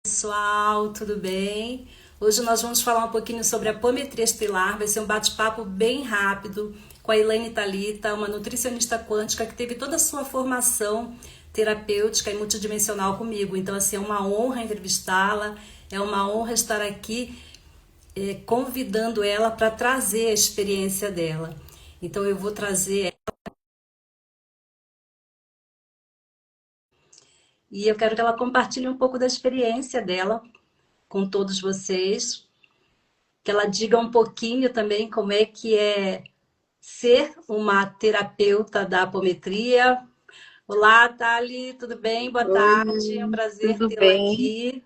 Pessoal, tudo bem? Hoje nós vamos falar um pouquinho sobre a apometria estelar. Vai ser um bate-papo bem rápido com a Elaine Thalita, uma nutricionista quântica que teve toda a sua formação terapêutica e multidimensional comigo. Então, assim, é uma honra entrevistá-la, é uma honra estar aqui convidando ela para trazer a experiência dela. Então, eu vou trazer e eu quero que ela compartilhe um pouco da experiência dela com todos vocês, que ela diga um pouquinho também como é que é ser uma terapeuta da apometria. Olá, Thali, tudo bem? Boa tarde, é um Oi, prazer tudo tê-la bem? aqui.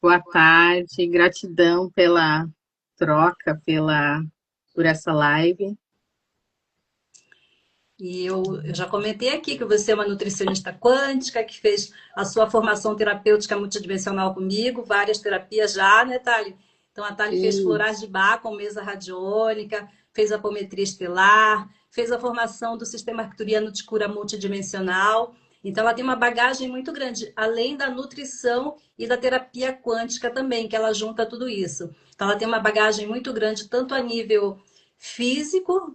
Boa tarde, gratidão pela troca, por essa live. E eu já comentei aqui que você é uma nutricionista quântica, que fez a sua formação terapêutica multidimensional comigo, várias terapias já, né, Thali? Então, a Thali fez florais Isso, de Bach com mesa radiônica, fez a apometria estelar, fez a formação do sistema arcturiano de cura multidimensional. Então, ela tem uma bagagem muito grande, além da nutrição e da terapia quântica também, que ela junta tudo isso. Então, ela tem uma bagagem muito grande, tanto a nível físico,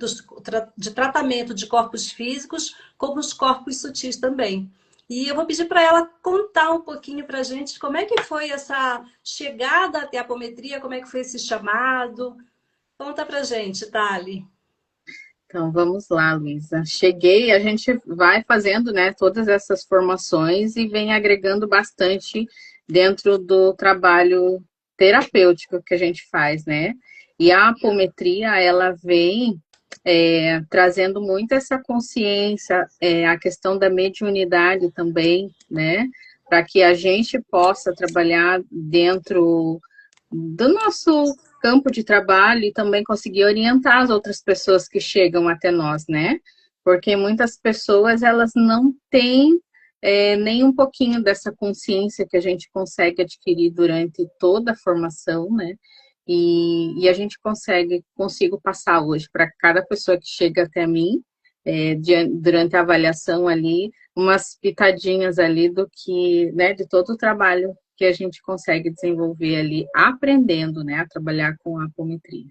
de tratamento de corpos físicos, como os corpos sutis também. E eu vou pedir para ela contar um pouquinho para a gente como é que foi essa chegada até a apometria, como é que foi esse chamado. Conta para a gente, Thali. então vamos lá, Luísa. Cheguei, a gente vai fazendo, né, todas essas formações e vem agregando bastante dentro do trabalho terapêutico que a gente faz, né? E a apometria, ela vem trazendo muito essa consciência, a questão da mediunidade também, né? Para que a gente possa trabalhar dentro do nosso campo de trabalho e também conseguir orientar as outras pessoas que chegam até nós, né? Porque muitas pessoas elas não têm nem um pouquinho dessa consciência que a gente consegue adquirir durante toda a formação, né? E a gente consigo passar hoje para cada pessoa que chega até mim, durante a avaliação ali, umas pitadinhas ali do que, né, de todo o trabalho que a gente consegue desenvolver ali, aprendendo, né, a trabalhar com a apometria.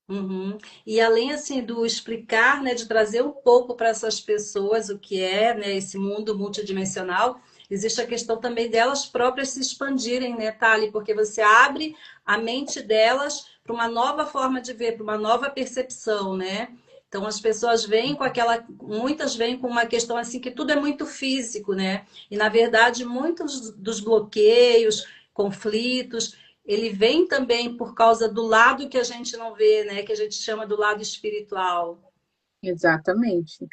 Uhum. E além assim do explicar, né, de trazer um pouco para essas pessoas o que é, né, esse mundo multidimensional, existe a questão também delas próprias se expandirem, né, Thali? Porque você abre a mente delas para uma nova forma de ver, para uma nova percepção, né? Então as pessoas vêm com aquela, muitas vêm com uma questão assim que tudo é muito físico, né? E na verdade muitos dos bloqueios, conflitos ele vem também por causa do lado que a gente não vê, né? Que a gente chama do lado espiritual. Exatamente.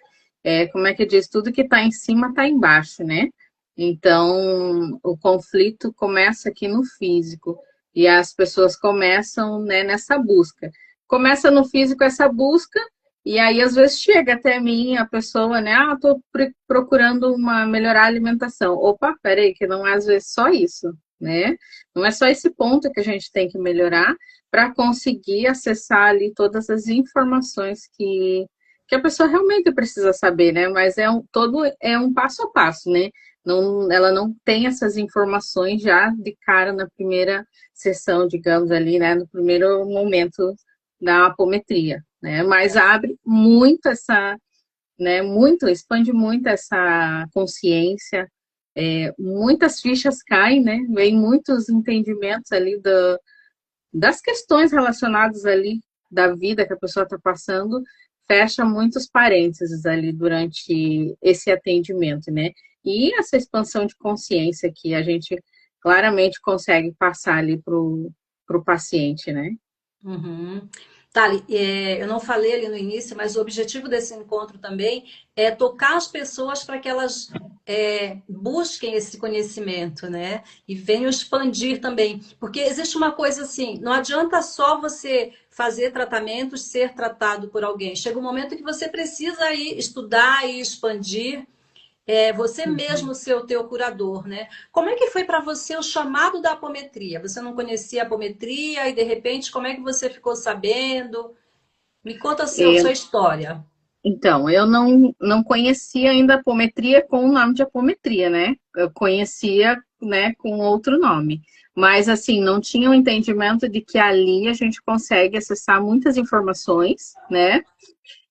Como é que diz? Tudo que está em cima está embaixo, né? Então, o conflito começa aqui no físico e as pessoas começam, né, nessa busca. Começa no físico essa busca e aí às vezes chega até mim a pessoa, né? Ah, estou procurando melhorar a alimentação. Opa, peraí, que não é às vezes só isso, né? Não é só esse ponto que a gente tem que melhorar para conseguir acessar ali todas as informações que a pessoa realmente precisa saber, né? Mas todo é um passo a passo, né? Não, ela não tem essas informações já de cara na primeira sessão, digamos ali, né? No primeiro momento da apometria, né? Mas abre muito né? Muito, expande muito essa consciência. Muitas fichas caem, né? Vem muitos entendimentos ali das questões relacionadas ali da vida que a pessoa está passando, fecha muitos parênteses ali durante esse atendimento, né? E essa expansão de consciência que a gente claramente consegue passar ali para o paciente, né? Uhum. Thali, eu não falei ali no início, mas o objetivo desse encontro também é tocar as pessoas para que elas busquem esse conhecimento, né? E venham expandir também. Porque existe uma coisa assim, não adianta só você fazer tratamentos, ser tratado por alguém. Chega um momento que você precisa ir estudar e expandir você mesmo ser o teu curador, né? Como é que foi para você o chamado da apometria? Você não conhecia a apometria e de repente como é que você ficou sabendo? Me conta a É, sua história. então, eu não conhecia ainda a apometria com o nome de apometria, né? Eu conhecia né, com outro nome. Mas, assim, não tinha o entendimento de que ali a gente consegue acessar muitas informações, né?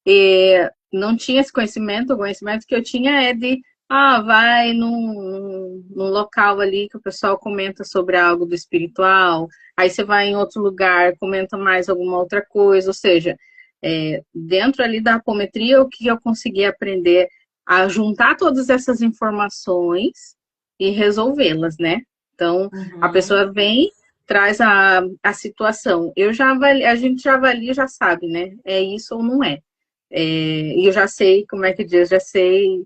E não tinha esse conhecimento, o conhecimento que eu tinha é de, vai num local ali que o pessoal comenta sobre algo do espiritual, aí você vai em outro lugar, comenta mais alguma outra coisa, ou seja, dentro ali da apometria, o que eu consegui aprender a juntar todas essas informações e resolvê-las, né? Então, a Uhum. pessoa vem, traz a situação. A gente já avalia, já sabe, né? É isso ou não é. E eu já sei, como é que diz, já sei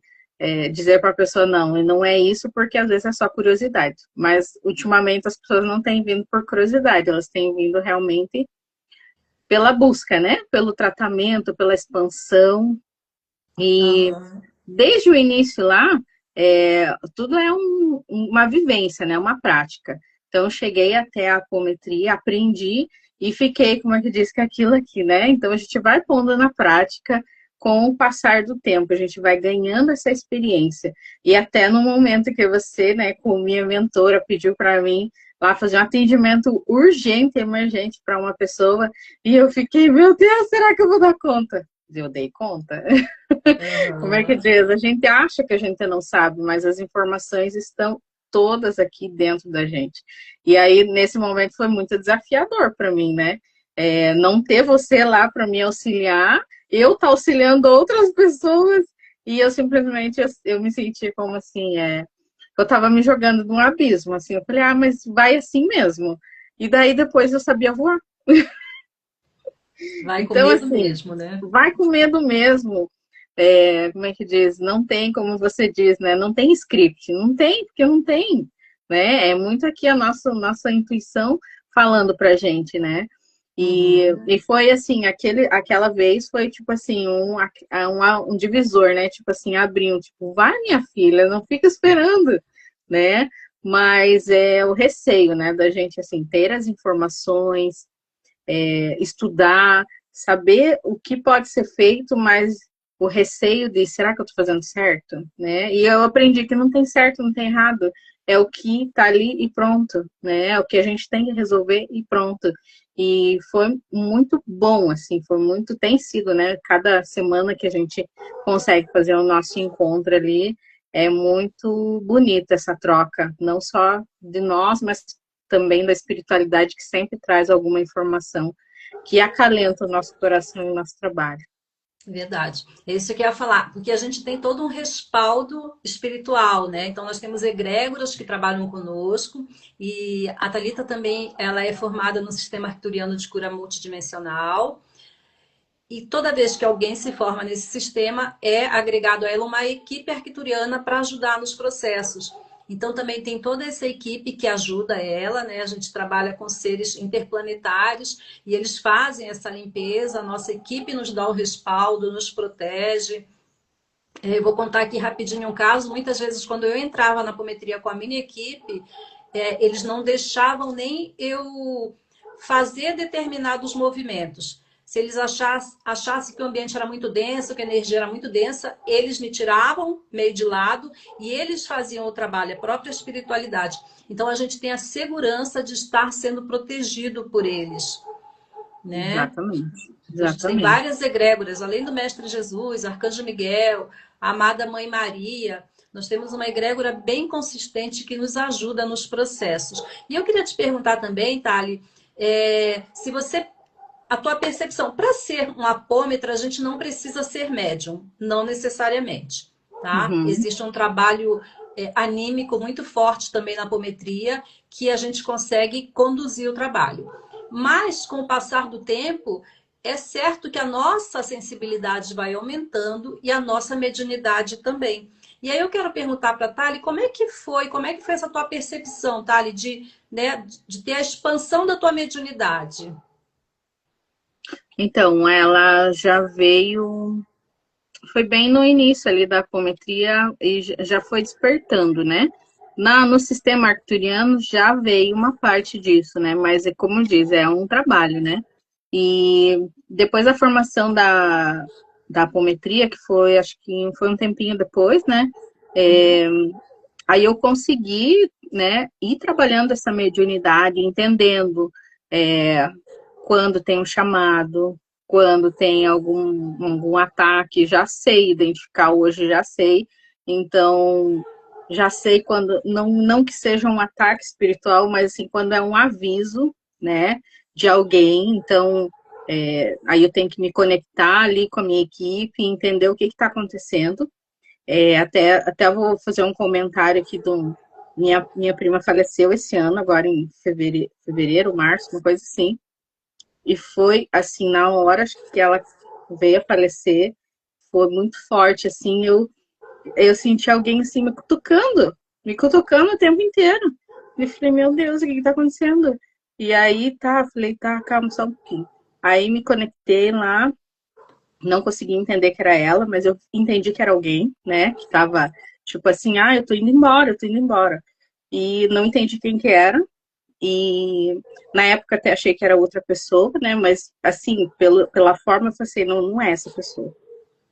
dizer para a pessoa não, e não é isso porque às vezes é só curiosidade. Mas ultimamente as pessoas não têm vindo por curiosidade, elas têm vindo realmente pela busca, né? Pelo tratamento, pela expansão. E Aham. desde o início lá, tudo é uma vivência, né? Uma prática. Então, eu cheguei até a apometria, aprendi e fiquei, como é que diz, que é aquilo aqui, né? Então, a gente vai pondo na prática com o passar do tempo, a gente vai ganhando essa experiência. E até no momento que você, né, com minha mentora, pediu para mim lá fazer um atendimento urgente, emergente para uma pessoa, e eu fiquei, meu Deus, será que eu vou dar conta? Eu dei conta. Como é que Aham. diz? A gente acha que a gente não sabe, mas as informações estão todas aqui dentro da gente. E aí, nesse momento, foi muito desafiador para mim, né? Não ter você lá para me auxiliar, eu estar auxiliando outras pessoas, e eu simplesmente eu me senti como assim, eu estava me jogando num abismo, assim, eu falei, mas vai assim mesmo. E daí depois eu sabia voar. Vai com Então, medo assim, mesmo, né? vai com medo mesmo. Como é que diz? Não tem, como você diz, né? Não tem script. Não tem, porque não tem, né? É muito aqui a nossa intuição falando pra gente, né? E Uhum. foi assim, aquela vez foi tipo assim, um divisor, né? Tipo assim, abriu, tipo, vai minha filha, não fica esperando, né? Mas é o receio, né, da gente assim ter as informações, estudar, saber o que pode ser feito, mas o receio de será que eu estou fazendo certo, né? E eu aprendi que não tem certo, não tem errado, é o que está ali e pronto, né? É o que a gente tem que resolver e pronto. E foi muito bom, assim, tem sido, né? Cada semana que a gente consegue fazer o nosso encontro ali, é muito bonita essa troca, não só de nós, mas também da espiritualidade que sempre traz alguma informação que acalenta o nosso coração e o nosso trabalho. Verdade. É isso que eu ia falar, porque a gente tem todo um respaldo espiritual, né? Então nós temos egrégoras que trabalham conosco e a Thalita também, ela é formada no sistema arcturiano de cura multidimensional. E toda vez que alguém se forma nesse sistema, é agregado a ela uma equipe arcturiana para ajudar nos processos. Então também tem toda essa equipe que ajuda ela, né? A gente trabalha com seres interplanetários e eles fazem essa limpeza, a nossa equipe nos dá o respaldo, nos protege. Eu vou contar aqui rapidinho um caso. Muitas vezes, quando eu entrava na apometria com a minha equipe, eles não deixavam nem eu fazer determinados movimentos. Se eles achassem que o ambiente era muito denso, que a energia era muito densa, eles me tiravam meio de lado e eles faziam o trabalho, a própria espiritualidade. Então a gente tem a segurança de estar sendo protegido por eles, né? Exatamente, A gente tem exatamente. várias egrégoras, além do Mestre Jesus, Arcanjo Miguel, a amada Mãe Maria. Nós temos uma egrégora bem consistente que nos ajuda nos processos. E eu queria te perguntar também, Thali, se você, a tua percepção, para ser um apômetra, a gente não precisa ser médium, não necessariamente, tá? Uhum. Existe um trabalho anímico muito forte também na apometria, que a gente consegue conduzir o trabalho. Mas, com o passar do tempo, é certo que a nossa sensibilidade vai aumentando e a nossa mediunidade também. E aí eu quero perguntar para a Thali, como é que foi essa tua percepção, Thali, de ter a expansão da tua mediunidade? Então, ela já veio, foi bem no início ali da apometria e já foi despertando, né? No sistema arcturiano já veio uma parte disso, né? Mas é como diz, é um trabalho, né? E depois da formação da apometria, que foi, acho que foi um tempinho depois, né? aí eu consegui, né, ir trabalhando essa mediunidade, entendendo quando tem um chamado, quando tem algum ataque, já sei identificar hoje, já sei. Então, já sei quando, não que seja um ataque espiritual, mas assim, quando é um aviso, né, de alguém. Então, aí eu tenho que me conectar ali com a minha equipe e entender o que está acontecendo. Até vou fazer um comentário aqui do. Minha prima faleceu esse ano, agora em fevereiro, março, uma coisa assim. E foi assim, na hora que ela veio a falecer, foi muito forte, assim, eu senti alguém assim me cutucando o tempo inteiro. E falei, meu Deus, o que está acontecendo? E aí, falei, calma só um pouquinho. Aí me conectei lá, não consegui entender que era ela, mas eu entendi que era alguém, né, que tava, tipo assim, eu tô indo embora, eu tô indo embora. E não entendi quem que era, e na época até achei que era outra pessoa, né, mas assim, pela forma, eu falei assim, não é essa pessoa.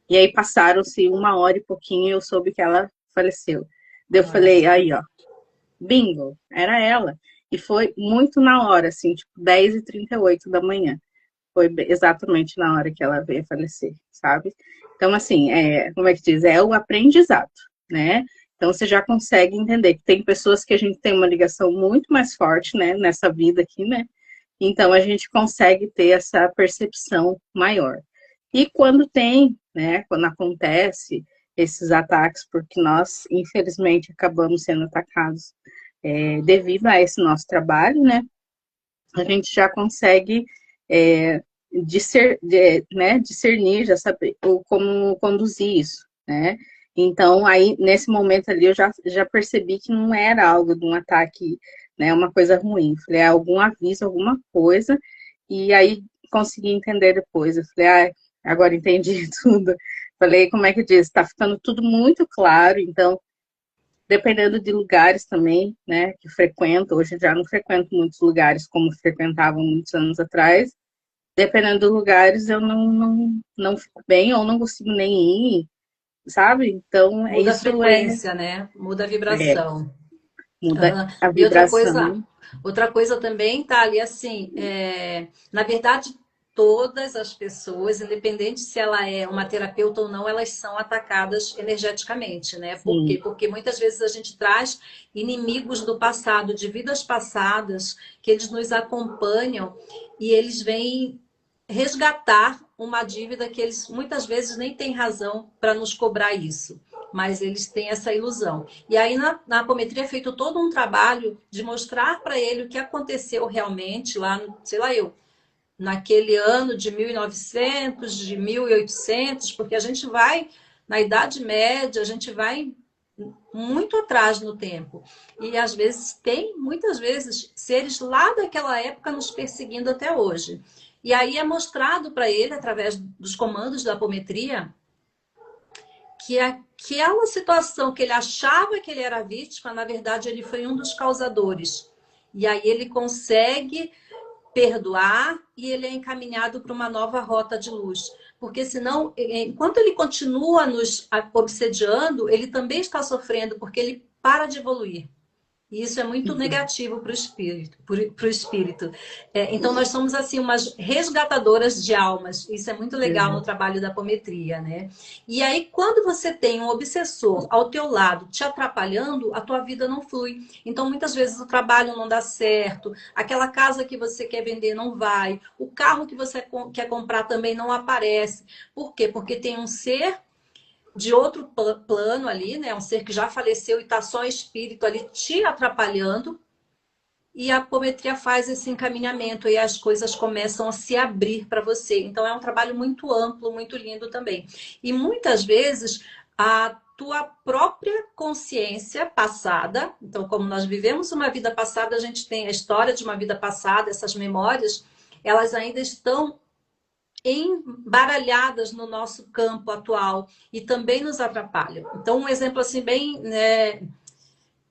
E aí passaram-se 1 hora e pouquinho e eu soube que ela faleceu. Daí eu Olha falei, só. aí ó, bingo, era ela. E foi muito na hora, assim, tipo 10h38 da manhã. Foi exatamente na hora que ela veio a falecer, sabe? Então, assim, como é que diz? É o aprendizado, né? Então, você já consegue entender que tem pessoas que a gente tem uma ligação muito mais forte, né? Nessa vida aqui, né? Então, a gente consegue ter essa percepção maior. E quando tem, né? Quando acontece esses ataques, porque nós, infelizmente, acabamos sendo atacados devido a esse nosso trabalho, né? A gente já consegue discernir, já saber como conduzir isso, né? Então, aí, nesse momento ali, eu já percebi que não era algo de um ataque, né, uma coisa ruim. Falei, algum aviso, alguma coisa, e aí consegui entender depois. Eu falei, agora entendi tudo. Falei, como é que diz? Tá ficando tudo muito claro, então dependendo de lugares também, né, que frequento, hoje já não frequento muitos lugares como frequentava muitos anos atrás, dependendo dos lugares eu não fico bem ou não consigo nem ir, sabe? Então, Muda a isso frequência, né? Muda a é vibração. muda Aham. a E vibração. outra coisa também tá ali assim, na verdade, todas as pessoas, independente se ela é uma terapeuta ou não, elas são atacadas energeticamente, né? Por quê? Sim, Porque muitas vezes a gente traz inimigos do passado, de vidas passadas, que eles nos acompanham e eles vêm resgatar uma dívida que eles muitas vezes nem têm razão para nos cobrar isso, mas eles têm essa ilusão. E aí na apometria é feito todo um trabalho de mostrar para ele o que aconteceu realmente lá, sei lá eu, naquele ano de 1900, de 1800, porque a gente vai na Idade Média, a gente vai muito atrás no tempo. E às vezes tem, muitas vezes, seres lá daquela época nos perseguindo até hoje. E aí é mostrado para ele, através dos comandos da apometria, que aquela situação que ele achava que ele era vítima, na verdade, ele foi um dos causadores. E aí ele consegue perdoar e ele é encaminhado para uma nova rota de luz. Porque senão, enquanto ele continua nos obsediando, ele também está sofrendo, porque ele para de evoluir. E isso é muito negativo para o espírito. Pro espírito. Então, nós somos assim umas resgatadoras de almas. Isso é muito legal no trabalho da apometria, né? E aí, quando você tem um obsessor ao teu lado te atrapalhando, a tua vida não flui. Então, muitas vezes o trabalho não dá certo, aquela casa que você quer vender não vai, o carro que você quer comprar também não aparece. Por quê? Porque tem um ser de outro plano ali, né? Um ser que já faleceu e está só espírito ali te atrapalhando. E a apometria faz esse encaminhamento e as coisas começam a se abrir para você. Então é um trabalho muito amplo, muito lindo também. E muitas vezes a tua própria consciência passada, então como nós vivemos uma vida passada, a gente tem a história de uma vida passada, essas memórias, elas ainda estão embaralhadas no nosso campo atual e também nos atrapalham. Então, um exemplo assim bem, né,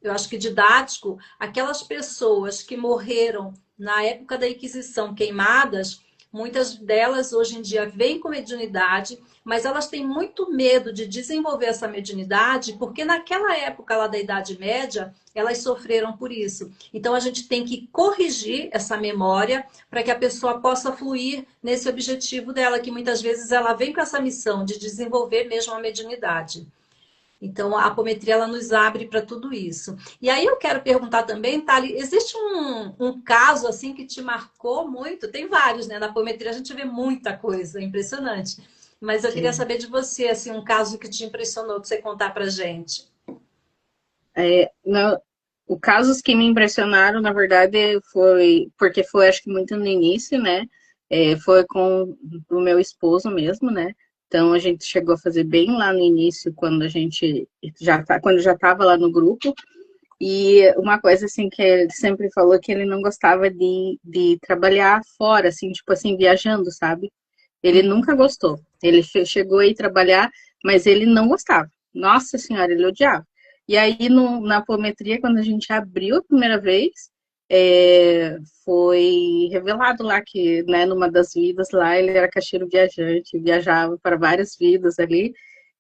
eu acho que didático, aquelas pessoas que morreram na época da Inquisição queimadas, Muitas delas hoje em dia vêm com mediunidade, mas elas têm muito medo de desenvolver essa mediunidade, porque naquela época lá da Idade Média, elas sofreram por isso. Então a gente tem que corrigir essa memória para que a pessoa possa fluir nesse objetivo dela, que muitas vezes ela vem com essa missão de desenvolver mesmo a mediunidade. Então, a apometria ela nos abre para tudo isso. E aí eu quero perguntar também, Thali, existe um caso assim que te marcou muito? Tem vários, né? Na apometria a gente vê muita coisa, impressionante. Mas eu queria Sim. saber de você, assim, um caso que te impressionou, para você contar para gente. Os casos que me impressionaram, na verdade, foi porque foi, acho que muito no início, né? Foi com o meu esposo mesmo, né? Então a gente chegou a fazer bem lá no início, quando a gente quando já estava lá no grupo. E uma coisa assim que ele sempre falou que ele não gostava de trabalhar fora, assim, tipo assim, viajando, sabe? Ele Uhum. nunca gostou. Ele chegou a ir trabalhar, mas ele não gostava. Nossa Senhora, ele odiava. E aí, na apometria, quando a gente abriu a primeira vez, foi revelado lá que, né, numa das vidas lá, ele era caixeiro viajante, viajava para várias vidas ali,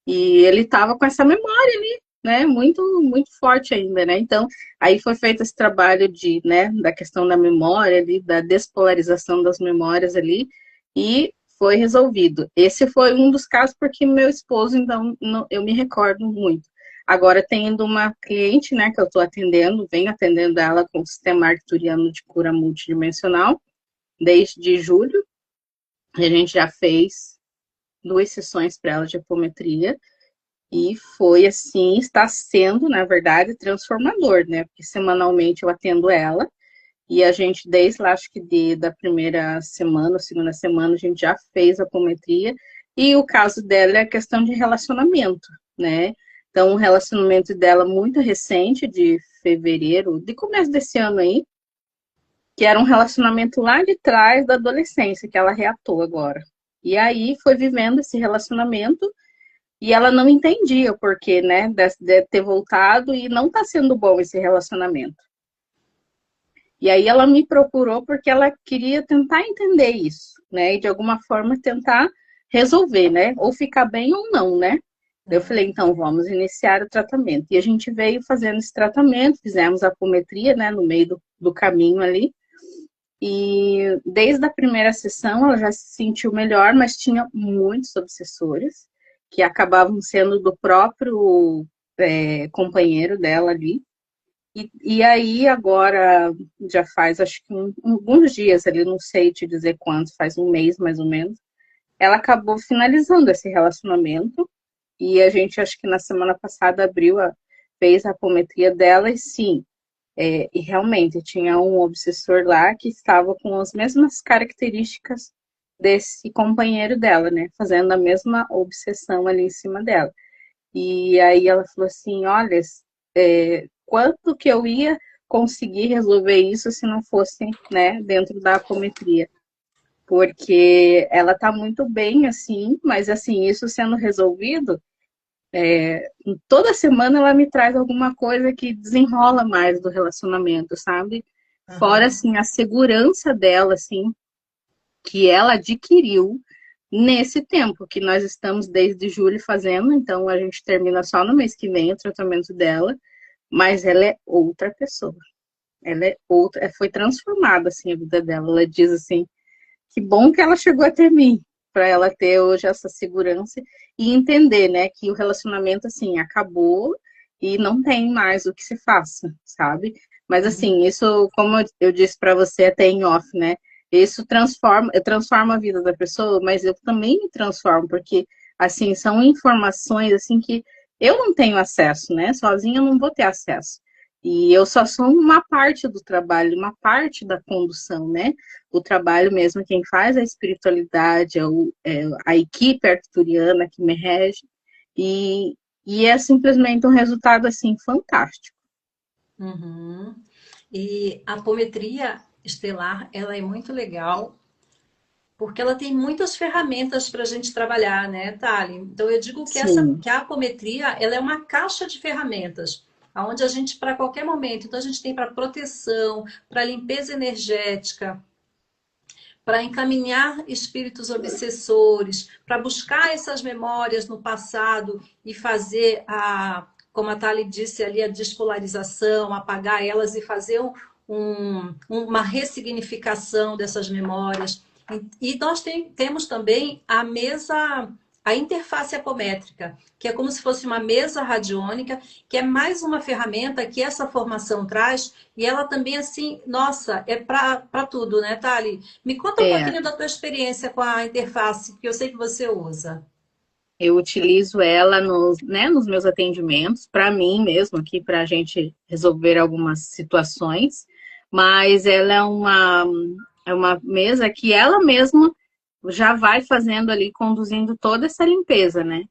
e ele estava com essa memória ali, né, muito, muito forte ainda, né? Então, aí foi feito esse trabalho né, da questão da memória ali, da despolarização das memórias ali, e foi resolvido. Esse foi um dos casos porque meu esposo, então, eu me recordo muito. Agora, tendo uma cliente, né, que eu estou atendendo, venho atendendo ela com o sistema arcturiano de cura multidimensional, desde julho. A gente já fez 2 sessões para ela de apometria, e foi assim, está sendo, na verdade, transformador, né? Porque semanalmente eu atendo ela, e a gente, desde lá, acho que da primeira semana, segunda semana, a gente já fez a apometria. E o caso dela é a questão de relacionamento, né? Então, o relacionamento dela muito recente, de fevereiro, de começo desse ano aí, que era um relacionamento lá de trás da adolescência, que ela reatou agora. E aí foi vivendo esse relacionamento e ela não entendia o porquê, né, de ter voltado e não tá sendo bom esse relacionamento. E aí ela me procurou porque ela queria tentar entender isso, né? E de alguma forma tentar resolver, né? Ou ficar bem ou não, né? Eu falei, então vamos iniciar o tratamento. E a gente veio fazendo esse tratamento, fizemos a apometria, né, no meio do caminho ali. E desde a primeira sessão ela já se sentiu melhor, mas tinha muitos obsessores que acabavam sendo do próprio companheiro dela ali. E aí, agora, já faz acho que alguns dias ali, não sei te dizer quantos, faz um mês mais ou menos, ela acabou finalizando esse relacionamento. E a gente, acho que na semana passada, fez a apometria dela, e sim, e realmente tinha um obsessor lá que estava com as mesmas características desse companheiro dela, né? Fazendo a mesma obsessão ali em cima dela. E aí ela falou assim, olha, quanto que eu ia conseguir resolver isso se não fosse, né, dentro da apometria? Porque ela tá muito bem, assim, mas assim, isso sendo resolvido, toda semana ela me traz alguma coisa que desenrola mais do relacionamento, sabe? Fora, Aham. assim, a segurança dela, assim, que ela adquiriu nesse tempo que nós estamos desde julho fazendo, então a gente termina só no mês que vem o tratamento dela, mas ela é outra pessoa. Ela é outra, foi transformada assim a vida dela. Ela diz assim, que bom que ela chegou até mim, para ela ter hoje essa segurança e entender, né, que o relacionamento assim acabou e não tem mais o que se faça, sabe? Mas Uhum. assim, isso, como eu disse para você até em off, né? Isso transforma a vida da pessoa, mas eu também me transformo, porque assim, são informações assim que eu não tenho acesso, né? Sozinha eu não vou ter acesso. E eu só sou uma parte do trabalho, uma parte da condução, né? O trabalho mesmo, quem faz a espiritualidade, a equipe arcturiana que me rege, e, e é simplesmente um resultado assim fantástico. Uhum. E a apometria estelar, ela é muito legal, porque ela tem muitas ferramentas para a gente trabalhar, né, Thali? Então eu digo que Sim, que a apometria, ela é uma caixa de ferramentas, onde a gente, para qualquer momento, então a gente tem para proteção, para limpeza energética, para encaminhar espíritos obsessores, para buscar essas memórias no passado e fazer como a Thali disse ali, a despolarização, apagar elas e fazer uma ressignificação dessas memórias. E nós temos também a interface apométrica, que é como se fosse uma mesa radiônica, que é mais uma ferramenta que essa formação traz, e ela também, assim, nossa, é para tudo, né, Thali? Me conta um É, pouquinho da tua experiência com a interface, que eu sei que você usa. eu utilizo ela nos meus atendimentos, para mim mesmo, aqui, para a gente resolver algumas situações, mas ela é uma mesa que ela mesma já vai fazendo ali, conduzindo toda essa limpeza, né?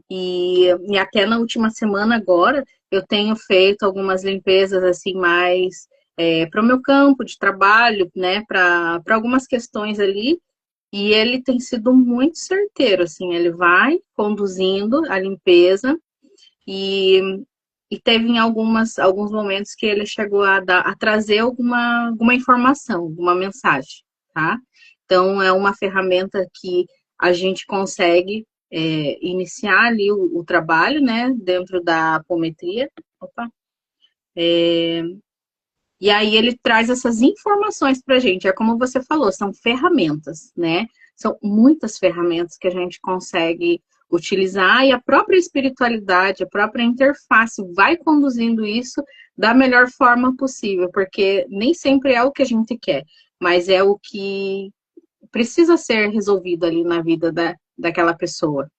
E até na última semana agora, eu tenho feito algumas limpezas assim mais para o meu campo de trabalho, né? Para algumas questões ali. E ele tem sido muito certeiro, assim, ele vai conduzindo a limpeza e, e teve em alguns momentos que ele chegou a trazer alguma informação, alguma mensagem, tá? Então, é uma ferramenta que a gente consegue iniciar ali o trabalho, né, dentro da apometria. Opa. E aí ele traz essas informações para a gente. É como você falou, são ferramentas, né? São muitas ferramentas que a gente consegue utilizar e a própria espiritualidade, a própria interface vai conduzindo isso da melhor forma possível, porque nem sempre é o que a gente quer, mas é o que precisa ser resolvido ali na vida daquela pessoa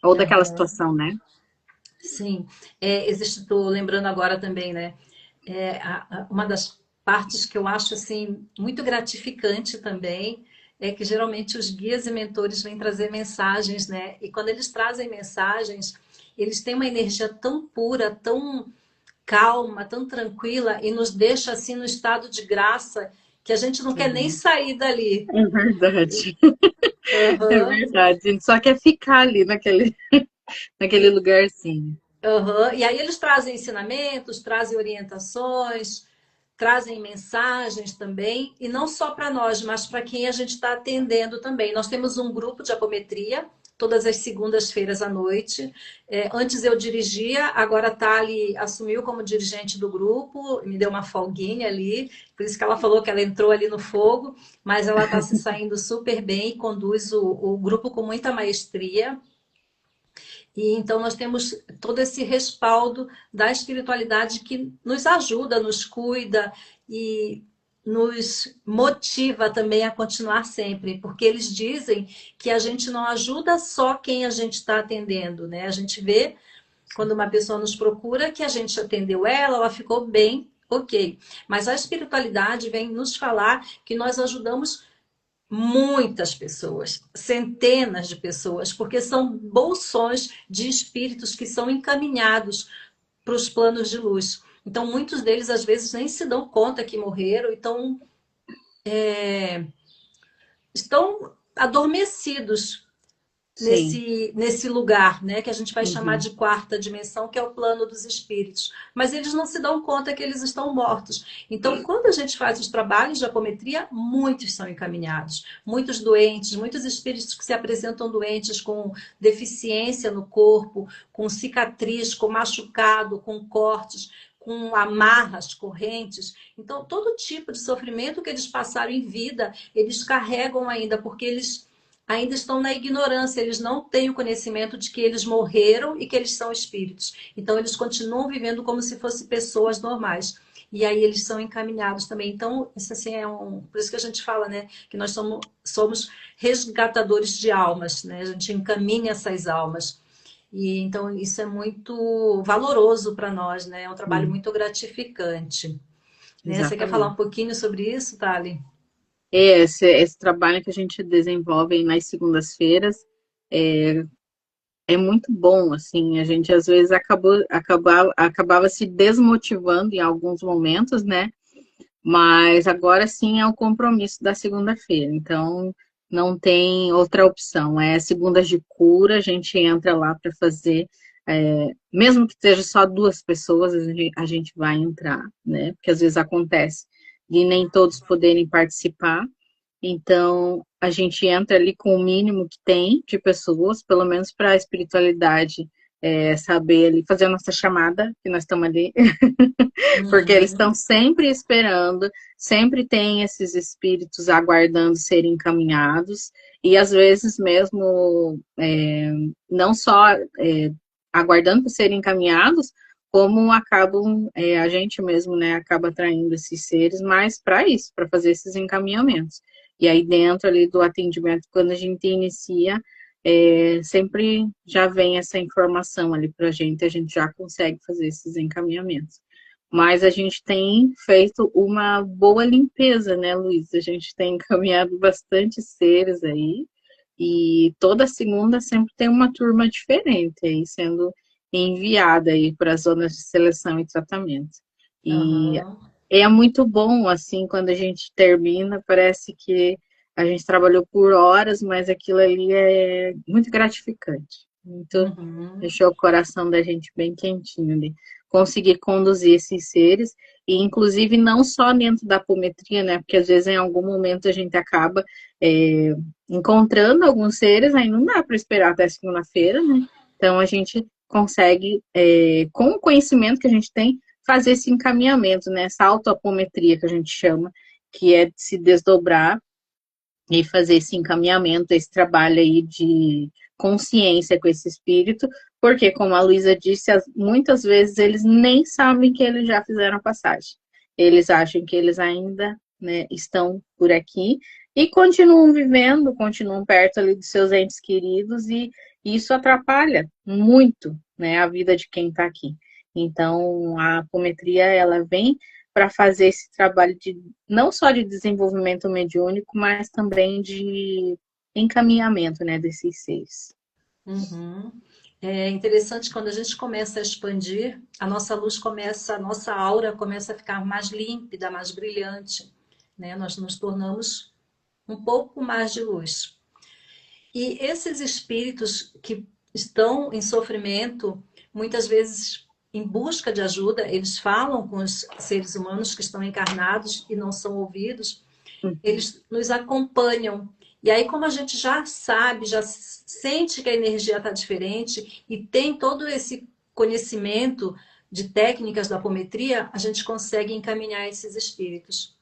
ou daquela Aham. situação, né? Sim, estou lembrando agora também, né? Uma das partes que eu acho assim muito gratificante também é que geralmente os guias e mentores vêm trazer mensagens, né? E quando eles trazem mensagens, eles têm uma energia tão pura, tão calma, tão tranquila e nos deixa assim no estado de graça que a gente não quer nem Uhum. sair dali. É verdade, é Aham, verdade. A gente só quer ficar ali naquele lugarzinho. aham. E aí eles trazem ensinamentos, trazem orientações, trazem mensagens também, e não só para nós, mas para quem a gente está atendendo também. Nós temos um grupo de apometria, todas as segundas-feiras à noite. Antes eu dirigia, agora a Thali assumiu como dirigente do grupo, me deu uma folguinha ali, por isso que ela falou que ela entrou ali no fogo, mas ela está se saindo super bem e conduz o grupo com muita maestria. E então nós temos todo esse respaldo da espiritualidade que nos ajuda, nos cuida e nos motiva também a continuar sempre, porque eles dizem que a gente não ajuda só quem a gente está atendendo, né? A gente vê quando uma pessoa nos procura que a gente atendeu ela, ela ficou bem, ok. Mas a espiritualidade vem nos falar que nós ajudamos muitas pessoas, centenas de pessoas, porque são bolsões de espíritos que são encaminhados para os planos de luz. Então, muitos deles, às vezes, nem se dão conta que morreram, então estão adormecidos Sim. nesse lugar, né, que a gente vai chamar Uhum. de quarta dimensão, que é o plano dos espíritos. Mas eles não se dão conta que eles estão mortos. Então, quando a gente faz os trabalhos de apometria, muitos são encaminhados. Muitos doentes, muitos espíritos que se apresentam doentes com deficiência no corpo, com cicatriz, com machucado, com cortes, com amarras, correntes. Então, todo tipo de sofrimento que eles passaram em vida, eles carregam ainda, porque eles ainda estão na ignorância, eles não têm o conhecimento de que eles morreram e que eles são espíritos. Então, eles continuam vivendo como se fossem pessoas normais. E aí eles são encaminhados também. Então, isso assim por isso que a gente fala, né, que nós somos resgatadores de almas, né? A gente encaminha essas almas. E então isso é muito valoroso para nós, né? É um trabalho Sim, muito gratificante, né? Você quer falar um exatamente. pouquinho sobre isso, Thali? Esse trabalho que a gente desenvolve nas segundas-feiras é, é muito bom, assim, a gente às vezes acabava se desmotivando em alguns momentos, né? Mas agora sim é o compromisso da segunda-feira, então não tem outra opção. É segundas de cura, a gente entra lá para fazer, mesmo que seja só duas pessoas, a gente vai entrar, né? Porque às vezes acontece de nem todos poderem participar. Então, a gente entra ali com o mínimo que tem de pessoas, pelo menos para a espiritualidade saber ali, fazer a nossa chamada, que nós estamos ali, porque eles estão Uhum. sempre esperando, sempre tem esses espíritos aguardando serem encaminhados, e às vezes mesmo não só aguardando por serem encaminhados, como acabam, a gente mesmo, né, acaba atraindo esses seres, mas para isso, para fazer esses encaminhamentos. E aí dentro ali do atendimento, quando a gente inicia, sempre já vem essa informação ali para a gente já consegue fazer esses encaminhamentos. Mas a gente tem feito uma boa limpeza, né, Luiz? A gente tem encaminhado bastante seres aí, e toda segunda sempre tem uma turma diferente aí sendo enviada aí para as zonas de seleção e tratamento. E Aham. é muito bom, assim, quando a gente termina, parece que a gente trabalhou por horas, mas aquilo ali é muito gratificante. Muito, Uhum. deixou o coração da gente bem quentinho ali. Conseguir conduzir esses seres, e inclusive não só dentro da apometria, né? Porque às vezes em algum momento a gente acaba encontrando alguns seres, aí não dá para esperar até segunda-feira, né? Então a gente consegue, com o conhecimento que a gente tem, fazer esse encaminhamento, né? Essa autoapometria que a gente chama, que é de se desdobrar e fazer esse encaminhamento, esse trabalho aí de consciência com esse espírito, porque, como a Luísa disse, muitas vezes eles nem sabem que eles já fizeram a passagem. Eles acham que eles ainda, né, estão por aqui e continuam vivendo, continuam perto ali dos seus entes queridos, e isso atrapalha muito, né, a vida de quem está aqui. Então, a apometria, ela vem para fazer esse trabalho de não só de desenvolvimento mediúnico, mas também de encaminhamento, né, desses seres. Uhum. É interessante quando a gente começa a expandir, a nossa luz começa, a nossa aura começa a ficar mais límpida, mais brilhante, né? Nós nos tornamos um pouco mais de luz. E esses espíritos que estão em sofrimento, muitas vezes em busca de ajuda, eles falam com os seres humanos que estão encarnados e não são ouvidos, Uhum. eles nos acompanham. E aí, como a gente já sabe, já sente que a energia está diferente e tem todo esse conhecimento de técnicas da apometria, a gente consegue encaminhar esses espíritos.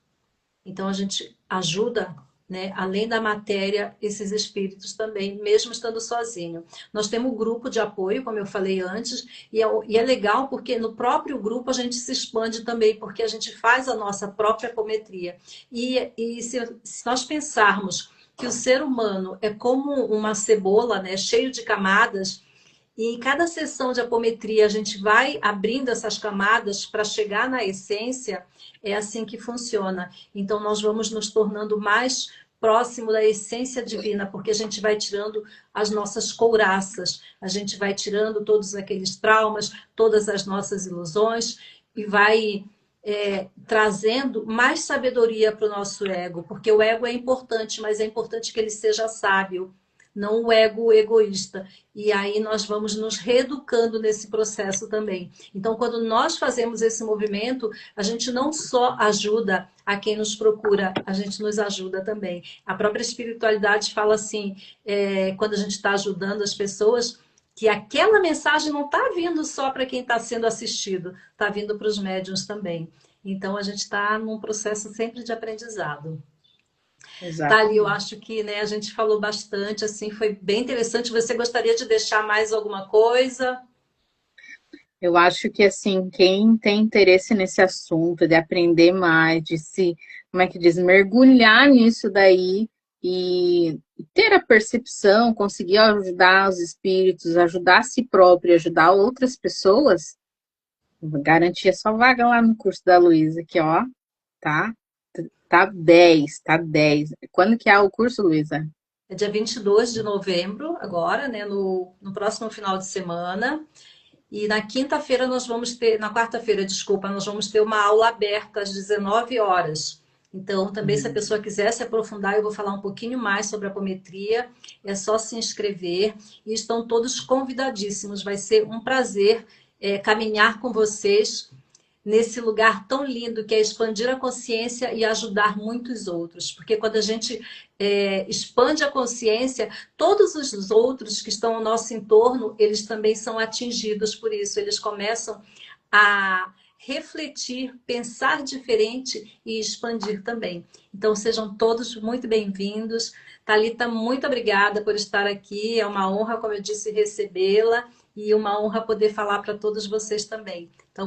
Então, a gente ajuda, né, além da matéria, esses espíritos também, mesmo estando sozinho. Nós temos um grupo de apoio, como eu falei antes, e é legal porque no próprio grupo a gente se expande também, porque a gente faz a nossa própria apometria. E se nós pensarmos que o ser humano é como uma cebola, né, cheio de camadas, e em cada sessão de apometria a gente vai abrindo essas camadas para chegar na essência, é assim que funciona. Então nós vamos nos tornando mais próximo da essência divina, porque a gente vai tirando as nossas couraças, a gente vai tirando todos aqueles traumas, todas as nossas ilusões e vai trazendo mais sabedoria para o nosso ego, porque o ego é importante, mas é importante que ele seja sábio, não o ego egoísta. E aí nós vamos nos reeducando nesse processo também. Então, quando nós fazemos esse movimento, a gente não só ajuda a quem nos procura, a gente nos ajuda também. A própria espiritualidade fala assim, quando a gente está ajudando as pessoas, que aquela mensagem não está vindo só para quem está sendo assistido, está vindo para os médiuns também. Então, a gente está num processo sempre de aprendizado. Tá ali, eu Exatamente. acho que, né, a gente falou bastante, assim, foi bem interessante. Você gostaria de deixar mais alguma coisa? Eu acho que, assim, quem tem interesse nesse assunto, de aprender mais, de se, como é que diz, mergulhar nisso daí e ter a percepção, conseguir ajudar os espíritos, ajudar a si próprio, ajudar outras pessoas, garantir a sua vaga lá no curso da Luísa, que, ó, tá, tá 10, tá 10. Quando que é o curso, Luísa? É dia 22 de novembro, agora, né, no próximo final de semana. E na quinta-feira nós vamos ter, na quarta-feira, desculpa, nós vamos ter uma aula aberta às 19 horas. Então, também, se a pessoa quiser se aprofundar, eu vou falar um pouquinho mais sobre a apometria. É só se inscrever e estão todos convidadíssimos. Vai ser um prazer caminhar com vocês nesse lugar tão lindo que é expandir a consciência e ajudar muitos outros. Porque quando a gente expande a consciência, todos os outros que estão ao nosso entorno, eles também são atingidos por isso. Eles começam a refletir, pensar diferente e expandir também. Então, sejam todos muito bem-vindos. Thalita, muito obrigada por estar aqui. É uma honra, como eu disse, recebê-la e uma honra poder falar para todos vocês também. Então,